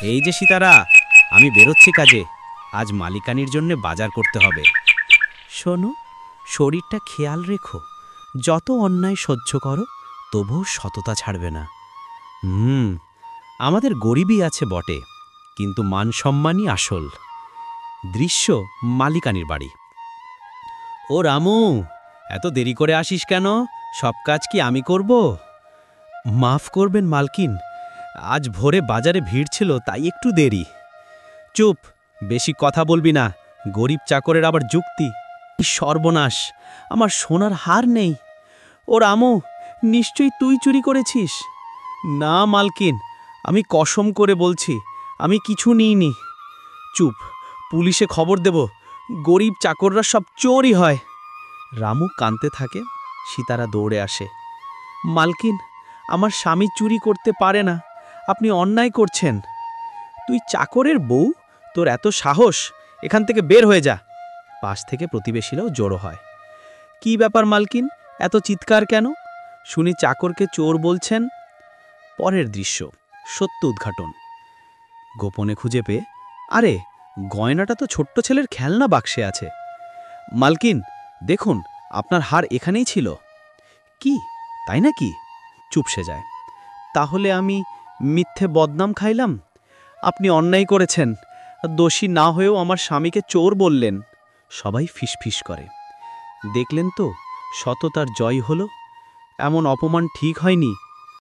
এই যে সীতারা, আমি বেরোচ্ছি কাজে। আজ মালিকানির জন্য বাজার করতে হবে। শোনো, শরীরটা খেয়াল রেখো। যত অন্যায় সহ্য করো, তবুও সততা ছাড়বে না। আমাদের গরিবই আছে বটে, কিন্তু মান সম্মানই আসল। দৃশ্য মালিকানির বাড়ি। ও রামু, এত দেরি করে আসিস কেন? সব কাজ কি আমি করব? মাফ করবেন মালকিন, আজ ভোরে বাজারে ভিড় ছিল, তাই একটু দেরি। চুপ, বেশি কথা বলবি না। গরিব চাকরের আবার যুক্তি। সর্বনাশ, আমার সোনার হার নেই। ও রামু, নিশ্চয়ই তুই চুরি করেছিস। না মালকিন, আমি কসম করে বলছি, আমি কিছু নিইনি। চুপ, পুলিশে খবর দেব। গরিব চাকররা সব চোরই হয়। রামু কাঁদতে থাকে। সীতারা দৌড়ে আসে। মালকিন, আমার স্বামী চুরি করতে পারে না, আপনি অন্যায় করছেন। তুই চাকরের বউ, তোর এত সাহস? এখান থেকে বের হয়ে যা। পাশ থেকে প্রতিবেশীরাও জড়ো হয়। কি ব্যাপার মালকিন, এত চিৎকার কেন? শুনি চাকরকে চোর বলছেন। পরের দৃশ্য, সত্য উদ্ঘাটন। গোপনে খুঁজে পেয়ে, আরে গয়নাটা তো ছোট্ট ছেলের খেলনা বাক্সে আছে। মালকিন, দেখুন, আপনার হার এখানেই ছিল। কি, তাই নাকি? চুপসে যায়। তাহলে আমি মিথ্যে বদনাম খাইলাম? আপনি অন্যায় করেছেন। দোষী না হয়েও আমার স্বামীকে চোর বললেন। সবাই ফিসফিস করে। দেখলেন তো, সততার জয় হলো। এমন অপমান ঠিক হয়নি,